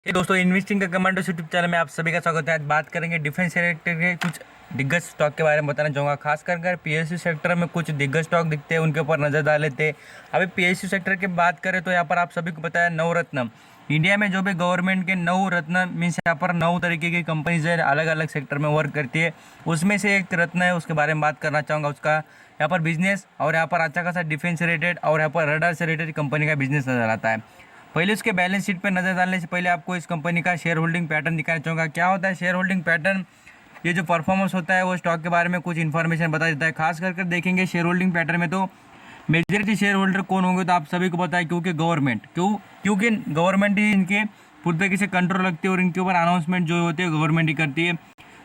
दोस्तों, इन्वेस्टिंग का commando YouTube channel में आप सभी का स्वागत है। आज बात करेंगे डिफेंस सेक्टर के कुछ दिग्गज स्टॉक के बारे में बताना चाहूँगा। खासकर पीएसयू सेक्टर में कुछ दिग्गज स्टॉक दिखते हैं, उनके ऊपर नज़र डाल लेते हैं। अभी पीएसयू सेक्टर की बात करें तो यहाँ पर आप सभी को पता है नवरत्न, इंडिया में जो भी गवर्नमेंट के 9 रत्न मीन्स यहाँ पर 9 तरीके की कंपनीज है, अलग अलग सेक्टर में वर्क करती है। उसमें से एक रत्न है, उसके बारे में बात करना चाहूँगा। उसका यहाँ पर बिजनेस और यहाँ पर अच्छा खासा डिफेंस से रिलेटेड और यहाँ पर रडार से रिलेटेड कंपनी का बिजनेस नजर आता है। पहले उसके बैलेंस शीट पर नज़र डालने से पहले आपको इस कंपनी का शेयर होल्डिंग पैटर्न दिखाना चाहूँगा। क्या होता है शेयर होल्डिंग पैटर्न? ये जो परफॉर्मेंस होता है वो स्टॉक के बारे में कुछ इन्फॉर्मेशन बता देता है। खास करके देखेंगे शेयर होल्डिंग पैटर्न में तो मेजॉरिटी शेयर होल्डर कौन होंगे तो आप सभी को पता है, क्योंकि गवर्नमेंट क्योंकि गवर्नमेंट ही इनके खुद पे किसी कंट्रोल रखती है और इनके ऊपर अनाउंसमेंट जो होते हैं गवर्नमेंट ही करती है।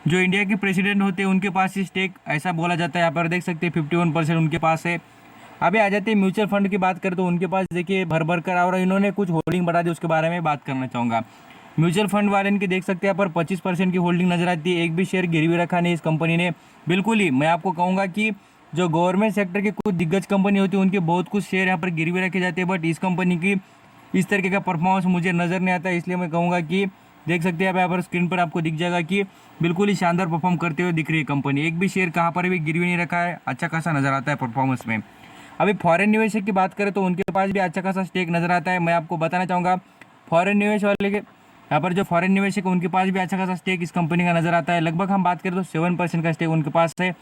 जो इंडिया के प्रेसिडेंट होते हैं उनके पास ही स्टेक ऐसा बोला जाता है, यहाँ पर देख सकते हैं 51% उनके पास है। अभी आ जाते हैं म्यूचुअल फंड की बात करें तो उनके पास देखिए भर भर कर और इन्होंने कुछ होल्डिंग बढ़ा दी, उसके बारे में बात करना चाहूँगा। म्यूचुअल फंड वाले इनकी देख सकते हैं यहाँ पर 25% की होल्डिंग नजर आती है। एक भी शेयर गिरवी रखा नहीं इस कंपनी ने। बिल्कुल ही मैं आपको कहूँगा कि जो गवर्नमेंट सेक्टर की कुछ दिग्गज कंपनी होती है उनके बहुत कुछ शेयर यहाँ पर गिरवी रखे जाते हैं, बट इस कंपनी की इस तरीके का परफॉर्मेंस मुझे नज़र नहीं आता। इसलिए मैं कहूँगा कि देख सकते हैं आप यहाँ पर स्क्रीन पर आपको दिख जाएगा कि बिल्कुल ही शानदार परफॉर्म करते हुए दिख रही है कंपनी। एक भी शेयर कहाँ पर भी गिरवी नहीं रखा है, अच्छा खासा नजर आता है परफॉर्मेंस में। अभी फॉरेन निवेशक की बात करें तो उनके पास भी अच्छा खासा स्टेक नजर आता है। मैं आपको बताना चाहूँगा फॉरेन निवेश वाले के यहाँ पर जो फॉरेन निवेशक है उनके पास भी अच्छा खासा स्टेक इस कंपनी का नजर आता है। लगभग हम बात करें तो 7% का स्टेक उनके पास है।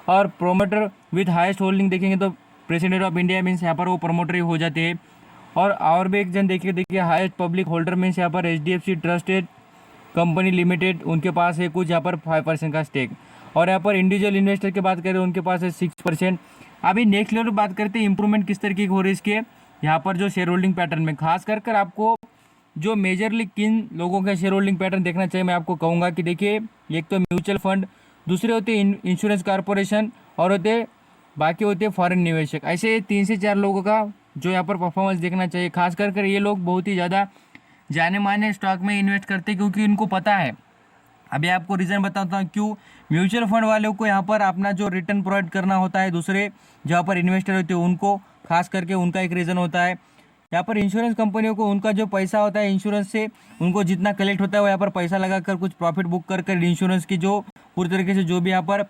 और प्रोमोटर विथ हाईएस्ट होल्डिंग देखेंगे तो प्रेसिडेंट ऑफ इंडिया मीन्स यहाँ पर वो प्रोमोटर ही हो जाते हैं। और भी एक जन देखिए हाईएस्ट पब्लिक होल्डर मीन्स यहाँ पर HDFC ट्रस्टेड कंपनी लिमिटेड, उनके पास है कुछ यहाँ पर 5% का स्टेक। और यहाँ पर इंडिविजुअल इन्वेस्टर की बात करें उनके पास है 6%। अभी नेक्स्ट लेवल बात करते हैं इंप्रूवमेंट किस तरीके की हो रही है इसके यहाँ पर जो शेयर होल्डिंग पैटर्न में। खास कर आपको जो मेजरली किन लोगों का शेयर होल्डिंग पैटर्न देखना चाहिए, मैं आपको कहूँगा कि देखिए एक तो म्यूचुअल फंड, दूसरे होते इंश्योरेंस कॉरपोरेशन और बाकी होते हैं फॉरेन निवेशक। ऐसे 3 से 4 लोगों का जो यहाँ पर परफॉर्मेंस देखना चाहिए। खास कर ये लोग बहुत ही ज़्यादा जाने माने स्टॉक में इन्वेस्ट करते हैं, क्योंकि इनको पता है। अभी आपको रीज़न बताता हूँ क्यों। म्यूचुअल फंड वालों को यहाँ पर अपना जो रिटर्न प्रोवाइड करना होता है, दूसरे जहाँ पर इन्वेस्टर होते हैं उनको, खास करके उनका एक रीज़न होता है। यहाँ पर इंश्योरेंस कंपनियों को उनका जो पैसा होता है इंश्योरेंस से उनको जितना कलेक्ट होता है वो यहाँ पर पैसा लगाकर कुछ प्रॉफिट बुक कर इंश्योरेंस की जो पूरी तरीके से जो भी यहाँ पर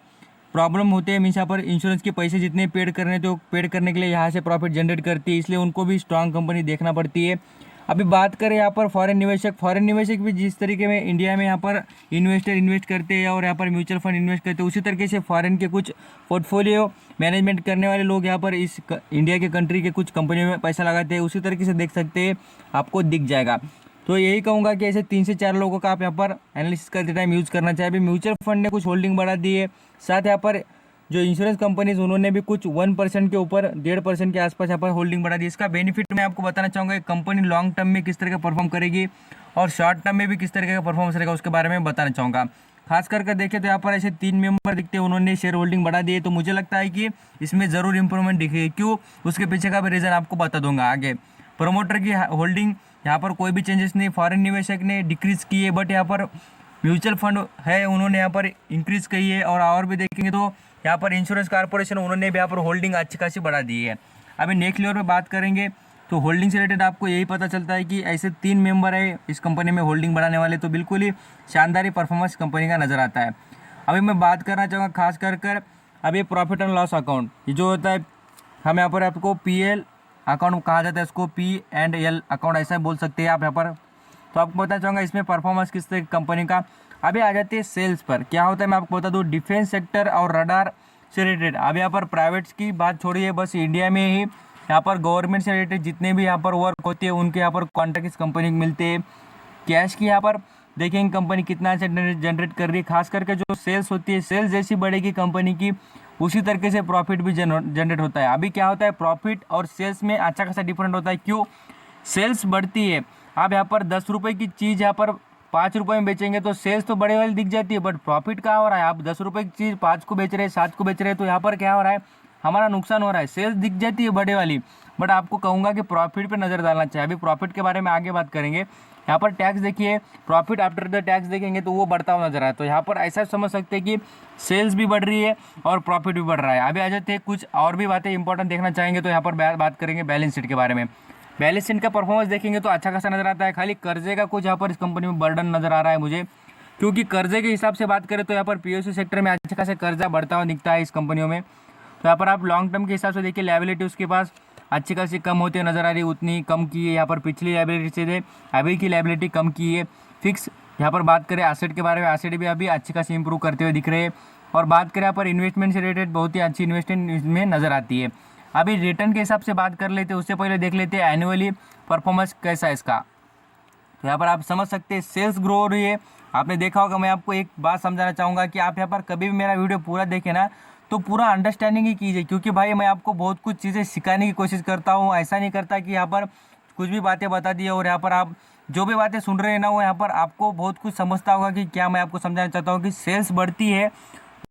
प्रॉब्लम होते हैं मीन्स यहाँ पर इंश्योरेंस के पैसे जितने पेड करने थे वो पेड करने के लिए यहाँ से प्रॉफिट जनरेट करती है। इसलिए उनको भी स्ट्रांग कंपनी देखना पड़ती है। अभी बात करें यहाँ पर फॉरेन निवेशक भी जिस तरीके में इंडिया में यहाँ पर इन्वेस्टर इन्वेस्ट करते हैं और यहाँ पर म्यूचुअल फंड इन्वेस्ट करते हैं, उसी तरीके से फॉरेन के कुछ पोर्टफोलियो मैनेजमेंट करने वाले लोग यहाँ पर इस इंडिया के कंट्री के कुछ कंपनियों में पैसा लगाते हैं। उसी तरीके से देख सकते हैं, आपको दिख जाएगा। तो यही कहूँगा कि ऐसे 3 से 4 लोगों का आप यहाँ पर एनालिसिस करते टाइम यूज़ करना चाहिए। अभी म्यूचुअल फंड ने कुछ होल्डिंग बढ़ा दी है, साथ यहाँ पर जो इंश्योरेंस कंपनीज उन्होंने भी कुछ 1% के ऊपर 1.5% के आसपास यहाँ पर होल्डिंग बढ़ा दी। इसका बेनिफिट मैं आपको बताना चाहूँगा कंपनी लॉन्ग टर्म में किस तरह का परफॉर्म करेगी और शॉर्ट टर्म में भी किस तरीके का परफॉर्मेंस रहेगा उसके बारे में बताना चाहूँगा। खास करके देखें तो यहाँ पर ऐसे 3 मेंबर दिखते हैं, उन्होंने शेयर होल्डिंग बढ़ा दी है। तो मुझे लगता है कि इसमें ज़रूर इंप्रूवमेंट दिखेगी। क्यों, उसके पीछे का भी रीज़न आपको बता दूंगा आगे। प्रमोटर की होल्डिंग यहाँ पर कोई भी चेंजेस नहीं, फॉरेन निवेशक ने डिक्रीज की है, बट यहाँ पर म्यूचुअल फंड है उन्होंने यहाँ पर इंक्रीज की है। और भी देखेंगे तो यहाँ पर इंश्योरेंस कॉर्पोरेशन उन्होंने भी यहाँ पर होल्डिंग अच्छी खासी बढ़ा दी है। अभी नेक्स्ट लेवल पे बात करेंगे तो होल्डिंग से रिलेटेड आपको यही पता चलता है कि ऐसे 3 मेंबर है इस कंपनी में होल्डिंग बढ़ाने वाले, तो बिल्कुल ही शानदार ही परफॉर्मेंस कंपनी का नज़र आता है। अभी मैं बात करना चाहूँगा खास कर अभी प्रॉफिट एंड लॉस अकाउंट, ये जो होता है हम यहाँ पर आपको PL अकाउंट कहा जाता है, इसको P&L अकाउंट ऐसा बोल सकते हैं आप यहाँ पर। तो आपको बताना चाहूँगा इसमें परफॉर्मेंस किस तरह कंपनी का। अभी आ जाते हैं सेल्स पर। क्या होता है मैं आपको बता दूँ, डिफेंस सेक्टर और रडार से रिलेटेड। अभी यहाँ पर प्राइवेट्स की बात छोड़िए, बस इंडिया में ही यहाँ पर गवर्नमेंट से रिलेटेड जितने भी यहाँ पर वर्क होते हैं उनके यहाँ पर कॉन्ट्रैक्ट इस कंपनी को मिलते हैं। कैश की यहाँ पर देखेंगे कंपनी कितना जनरेट कर रही है। खास करके जो सेल्स होती है, सेल्स जैसी बढ़ेगी कंपनी की उसी तरीके से प्रॉफिट भी जनरेट होता है। अभी क्या होता है, प्रॉफिट और सेल्स में अच्छा खासा डिफरेंट होता है। क्यों, सेल्स बढ़ती है। आप यहाँ पर 10 रुपये की चीज़ यहाँ पर 5 रुपये में बेचेंगे तो सेल्स तो बड़े वाली दिख जाती है, बट प्रॉफिट क्या हो रहा है, आप 10 रुपये की चीज़ 5 को बेच रहे हैं, 7 को बेच रहे हैं, तो यहाँ पर क्या हो रहा है, हमारा नुकसान हो रहा है। सेल्स दिख जाती है बड़े वाली, बट आपको कहूँगा कि प्रॉफिट पे नज़र डालना चाहिए। अभी प्रॉफिट के बारे में आगे बात करेंगे। यहाँ पर टैक्स देखिए, प्रॉफिट आफ्टर द टैक्स देखेंगे तो वो बढ़ता हुआ नजर आया। तो यहाँ पर ऐसा समझ सकते हैं कि सेल्स भी बढ़ रही है और प्रॉफिट भी बढ़ रहा है। अभी आ जाते हैं कुछ और भी बातें इंपॉर्टेंट देखना चाहेंगे तो यहाँ पर बात करेंगे बैलेंस शीट के बारे में। बैलेंस शीट का परफॉर्मेंस देखेंगे तो अच्छा खासा नजर आता है। खाली कर्जे का कुछ यहाँ पर इस कंपनी में बर्डन नजर आ रहा है मुझे, क्योंकि कर्जे के हिसाब से बात करें तो यहाँ पर पीएसयू सेक्टर में अच्छा खासा कर्जा बढ़ता हुआ दिखता है इस कंपनियों में। तो यहाँ पर आप लॉन्ग टर्म के हिसाब से देखिए, लायबिलिटी उसके पास अच्छी खासी कम होती नजर आ रही है, उतनी कम की है यहाँ पर पिछली लायबिलिटी से थे, अभी की लायबिलिटी कम की है। फिक्स यहाँ पर बात करें एसेट के बारे में, एसेट भी अभी अच्छी खासी इंप्रूव करते हुए दिख रहे हैं। और बात करें यहाँ पर इन्वेस्टमेंट से रिलेटेड बहुत ही अच्छी इन्वेस्टमेंट इसमें नजर आती है। अभी रिटर्न के हिसाब से बात कर लेते हैं, उससे पहले देख लेते हैं एनुअली परफॉर्मेंस कैसा है इसका। तो यहाँ पर आप समझ सकते हैं सेल्स ग्रो हो रही है। आपने देखा होगा, मैं आपको एक बात समझाना चाहूँगा कि आप यहाँ पर कभी भी मेरा वीडियो पूरा देखें ना तो पूरा अंडरस्टैंडिंग ही कीजिए, क्योंकि भाई मैं आपको बहुत कुछ चीज़ें सिखाने की कोशिश करता हूँ। ऐसा नहीं करता कि यहाँ पर कुछ भी बातें बता दी और यहाँ पर आप जो भी बातें सुन रहे हैं ना वो यहाँ पर आपको बहुत कुछ समझता होगा कि क्या मैं आपको समझाना चाहता हूँ कि सेल्स बढ़ती है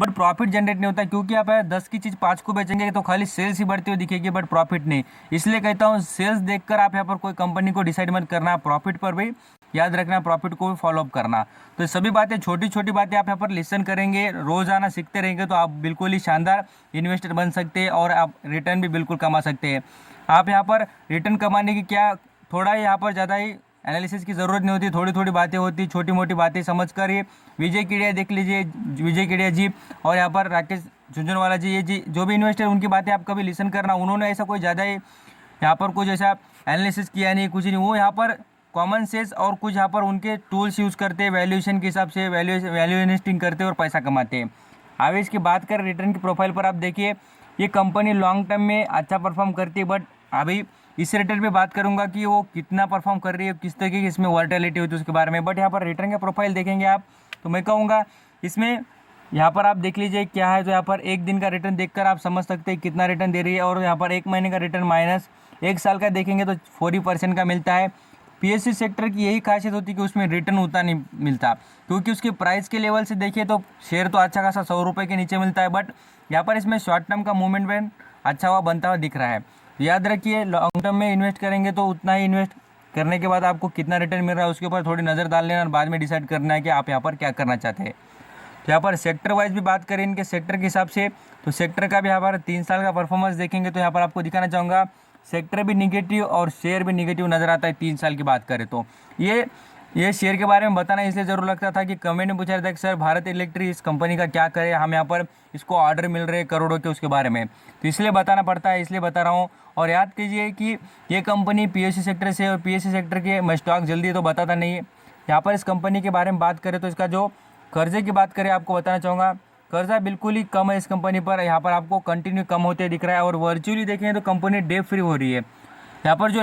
बट प्रॉफिट जनरेट नहीं होता, क्योंकि आप 10 की चीज़ 5 को बेचेंगे तो खाली सेल्स ही बढ़ती हुई दिखेगी बट प्रॉफिट नहीं। इसलिए कहता हूँ सेल्स देखकर आप यहाँ पर कोई कंपनी को डिसाइड मत करना, प्रॉफिट पर भी याद रखना, प्रॉफिट को भी फॉलो अप करना। तो ये सभी बातें छोटी छोटी बातें आप यहाँ पर लिसन करेंगे, रोजाना सीखते रहेंगे तो आप बिल्कुल ही शानदार इन्वेस्टर बन सकते हैं और आप रिटर्न भी बिल्कुल कमा सकते हैं। आप यहाँ पर रिटर्न कमाने की क्या थोड़ा ही यहाँ पर ज़्यादा ही एनालिसिस की ज़रूरत नहीं होती, थोड़ी थोड़ी बातें होती, छोटी मोटी बातें समझ कर ये विजय केडिया देख लीजिए, विजय केडिया जी और यहाँ पर राकेश झुंझुनवाला जी, ये जी जो भी इन्वेस्टर उनकी बातें आप कभी लिसन करना। उन्होंने ऐसा कोई ज़्यादा ही यहाँ पर कुछ ऐसा एनालिसिस किया नहीं, कुछ नहीं, वो यहाँ पर कॉमन सेंस और कुछ यहाँ पर उनके टूल्स यूज़ करते हैं, वैल्यूएशन के हिसाब से वैल्यू इन्वेस्टिंग करते हैं और पैसा कमाते हैं। अब इसकी बात करें रिटर्न की प्रोफाइल पर, आप देखिए ये कंपनी लॉन्ग टर्म में अच्छा परफॉर्म करती है, बट अभी इस रिटर्न पे बात करूंगा कि वो कितना परफॉर्म कर रही है, किस तरीके की इसमें वॉलेटिलिटी होती है उसके बारे में। बट यहाँ पर रिटर्न का प्रोफाइल देखेंगे आप तो मैं कहूँगा इसमें यहाँ पर आप देख लीजिए क्या है। तो यहाँ पर एक दिन का रिटर्न देखकर आप समझ सकते हैं कितना रिटर्न दे रही है, और यहाँ पर एक महीने का रिटर्न माइनस एक साल का देखेंगे तो 40% का मिलता है। पीएसयू सेक्टर की यही खासियत होती है कि उसमें रिटर्न उतना नहीं मिलता, क्योंकि उसके प्राइस के लेवल से देखिए तो शेयर तो अच्छा खासा 100 रुपये के नीचे मिलता है, बट यहाँ पर इसमें शॉर्ट टर्म का मूवमेंट अच्छा हुआ बनता हुआ दिख रहा है। याद रखिए लॉन्ग टर्म में इन्वेस्ट करेंगे तो उतना ही इन्वेस्ट करने के बाद आपको कितना रिटर्न मिल रहा है उसके ऊपर थोड़ी नज़र डाल लेना और बाद में डिसाइड करना है कि आप यहाँ पर क्या करना चाहते हैं। तो यहाँ पर सेक्टर वाइज भी बात करें इनके सेक्टर के हिसाब से, तो सेक्टर का भी यहाँ पर 3 साल का परफॉर्मेंस देखेंगे तो यहाँ पर आपको दिखाना चाहूँगा सेक्टर भी निगेटिव और शेयर भी निगेटिव नज़र आता है 3 साल की बात करें तो। ये शेयर के बारे में बताना इसलिए ज़रूर लगता था कि कमेंट में पूछा रहा था कि सर भारत इलेक्ट्रिक इस कंपनी का क्या करे, हम यहाँ पर इसको ऑर्डर मिल रहे हैं करोड़ों के उसके बारे में, तो इसलिए बताना पड़ता है, इसलिए बता रहा हूँ। और याद कीजिए कि ये कंपनी पीएसयू सेक्टर से, और पीएसयू सेक्टर के मैं स्टॉक जल्दी तो बताता नहीं है। यहाँ पर इस कंपनी के बारे में बात करें तो इसका जो कर्जे की बात करें आपको बताना चाहूँगा, कर्जा बिल्कुल ही कम है इस कंपनी पर, यहाँ पर आपको कंटिन्यू कम होते दिख रहा है। और वर्चुअली देखें तो कंपनी डेट फ्री हो रही है। यहाँ पर जो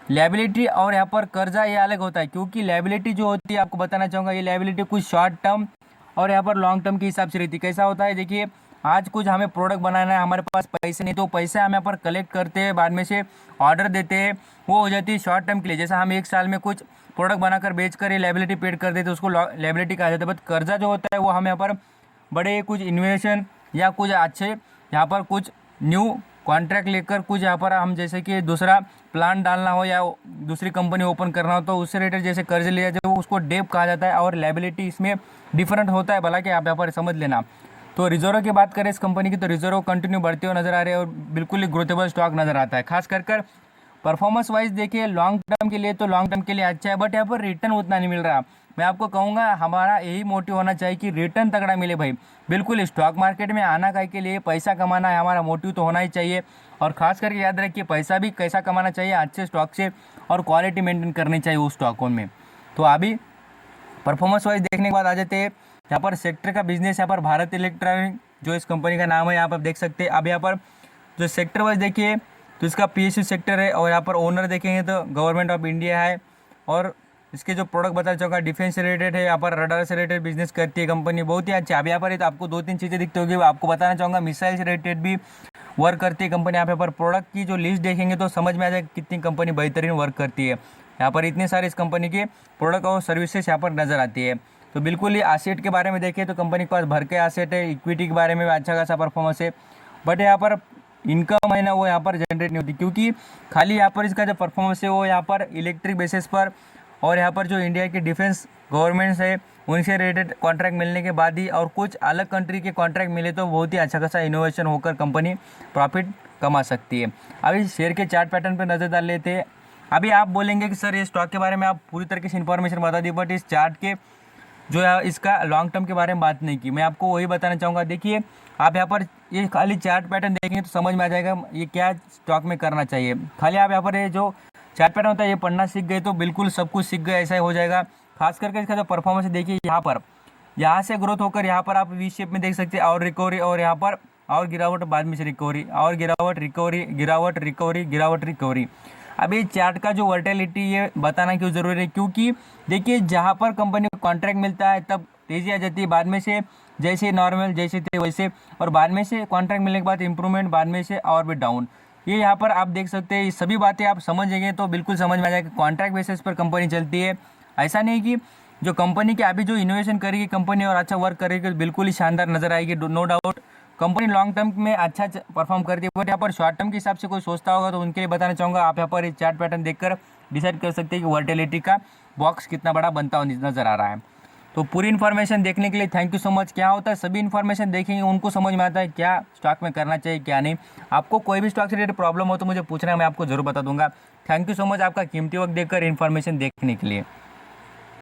लायबिलिटी और यहाँ पर कर्जा ये अलग होता है, क्योंकि लायबिलिटी जो होती है आपको बताना चाहूँगा, ये लायबिलिटी कुछ शॉर्ट टर्म और यहाँ पर लॉन्ग टर्म के हिसाब से रहती है। कैसा होता है देखिए, आज कुछ हमें प्रोडक्ट बनाना है, हमारे पास पैसे नहीं, तो पैसे हम यहाँ पर कलेक्ट करते हैं, बाद में से ऑर्डर देते हैं, वो हो जाती है शॉर्ट टर्म के लिए। जैसा हम 1 साल में कुछ प्रोडक्ट बनाकर बेच कर ये लायबिलिटी पेड कर देते हैं, उसको लायबिलिटी कहा जाता है। बट कर्जा जो होता है वो हम यहाँ पर बड़े कुछ इन्वेस्टमेंट या कुछ अच्छे यहाँ पर कुछ न्यू कॉन्ट्रैक्ट लेकर कुछ यहाँ पर हम जैसे कि दूसरा प्लान डालना हो या दूसरी कंपनी ओपन करना हो तो उससे रिलेटेड जैसे कर्ज लिया जाए वो उसको डेप कहा जाता है, और लायबिलिटी इसमें डिफरेंट होता है, भला कि आप यहाँ पर समझ लेना। तो रिजर्व की बात करें इस कंपनी की तो रिजर्व कंटिन्यू बढ़ते हुए नजर आ रहे हैं और बिल्कुल ही ग्रोथेबल स्टॉक नजर आता है। खास कर परफॉर्मेंस वाइज देखिए लॉन्ग टर्म के लिए तो लॉन्ग टर्म के लिए अच्छा है, बट यहाँ पर रिटर्न उतना नहीं मिल रहा। मैं आपको कहूँगा हमारा यही मोटिव होना चाहिए कि रिटर्न तगड़ा मिले भाई। बिल्कुल स्टॉक मार्केट में आना का के लिए पैसा कमाना है, हमारा मोटिव तो होना ही चाहिए। और खास करके याद रखिए पैसा भी कैसा कमाना चाहिए, अच्छे स्टॉक से, और क्वालिटी मेंटेन करनी चाहिए उस स्टॉकों में। तो अभी परफॉर्मेंस वाइज देखने के बाद आ जाते हैं यहाँ पर सेक्टर का बिजनेस। यहाँ पर भारत इलेक्ट्रॉनिक जो इस कंपनी का नाम है यहाँ पर देख सकते हैं। अब यहाँ पर जो सेक्टर वाइज देखिए तो इसका पीएसयू सेक्टर है, और यहाँ पर ओनर देखेंगे तो गवर्नमेंट ऑफ इंडिया है, और इसके जो प्रोडक्ट बता चुका डिफेंस से रिलेटेड है, यहाँ पर रडार से रिलेटेड बिजनेस करती है कंपनी, बहुत ही अच्छी। अब यहाँ पर तो आपको 2-3 चीज़ें दिखती होगी, आपको बताना चाहूँगा मिसाइल से रिलेटेड भी वर्क करती है कंपनी। यहाँ पर प्रोडक्ट की जो लिस्ट देखेंगे तो समझ में आ जाएगा कितनी कंपनी बेहतरीन वर्क करती है। यहाँ पर इतने सारे इस कंपनी के प्रोडक्ट और सर्विसेज यहाँ पर नजर आती है। तो बिल्कुल ही एसेट के बारे में देखें तो कंपनी के पास भर के एसेट है, इक्विटी के बारे में अच्छा खासा परफॉर्मेंस है, बट यहाँ पर इनकम है ना वो यहाँ पर जनरेट नहीं होती, क्योंकि खाली यहाँ पर इसका जो परफॉर्मेंस है वो यहाँ पर इलेक्ट्रिक बेसिस पर, और यहाँ पर जो इंडिया की डिफेंस गवर्नमेंट्स है उनसे रिलेटेड कॉन्ट्रैक्ट मिलने के बाद ही, और कुछ अलग कंट्री के कॉन्ट्रैक्ट मिले तो बहुत ही अच्छा खासा इनोवेशन होकर कंपनी प्रॉफिट कमा सकती है। अभी शेयर के चार्ट पैटर्न पर नज़र डाल लेते हैं। अभी आप बोलेंगे कि सर ये स्टॉक के बारे में आप पूरी तरीके से इन्फॉर्मेशन बता दी, बट इस चार्ट के जो है इसका लॉन्ग टर्म के बारे में बात नहीं की। मैं आपको वही बताना चाहूँगा। देखिए आप यहाँ पर ये खाली चार्ट पैटर्न देखेंगे तो समझ में आ जाएगा ये क्या स्टॉक में करना चाहिए। खाली आप यहाँ पर ये जो चार्ट पैटर्न होता है ये पढ़ना सीख गए तो बिल्कुल सब कुछ सीख गए ऐसा ही हो जाएगा। खास करके इसका जो परफॉर्मेंस देखिए, यहाँ से ग्रोथ होकर यहाँ पर आप वी शेप में देख सकते हैं और रिकवरी, और यहाँ पर और गिरावट, बाद में से रिकवरी और गिरावट, रिकवरी, गिरावट, रिकवरी, गिरावट, रिकवरी। अभी चार्ट का जो वर्टेलिटी ये बताना क्यों ज़रूरी है, क्योंकि देखिए जहाँ पर कंपनी को कॉन्ट्रैक्ट मिलता है तब तेज़ी आ जाती है, बाद में से जैसे नॉर्मल जैसे थे वैसे, और बाद में से कॉन्ट्रैक्ट मिलने के बाद इंप्रूवमेंट, बाद में से और भी डाउन। ये यहाँ पर आप देख सकते हैं। ये सभी बातें आप समझेंगे तो बिल्कुल समझ में आ जाएगा कॉन्ट्रैक्ट बेसिस पर कंपनी चलती है। ऐसा नहीं कि जो कंपनी की अभी जो इनोवेशन करेगी कंपनी और अच्छा वर्क करेगी बिल्कुल ही शानदार नजर आएगी, no doubt company long term में अच्छा परफॉर्म करती है। बट यहाँ पर शॉर्ट टर्म के हिसाब से कोई सोचता होगा तो उनके लिए बताना चाहूँगा, आप यहाँ पर एक चार्ट पैटर्न देखकर डिसाइड कर सकते हैं कि वर्टिलिटी का बॉक्स कितना बड़ा बनता हुआ नजर आ रहा है। तो पूरी इन्फॉर्मेशन देखने के लिए थैंक यू सो मच। क्या होता है सभी इन्फॉर्मेशन देखेंगे उनको समझ में आता है क्या स्टॉक में करना चाहिए क्या नहीं। आपको कोई भी स्टॉक से रिलेटेड प्रॉब्लम हो तो मुझे पूछना है, मैं आपको जरूर बता दूंगा। थैंक यू सो मच आपका कीमती वक्त देकर इन्फॉर्मेशन देखने के लिए।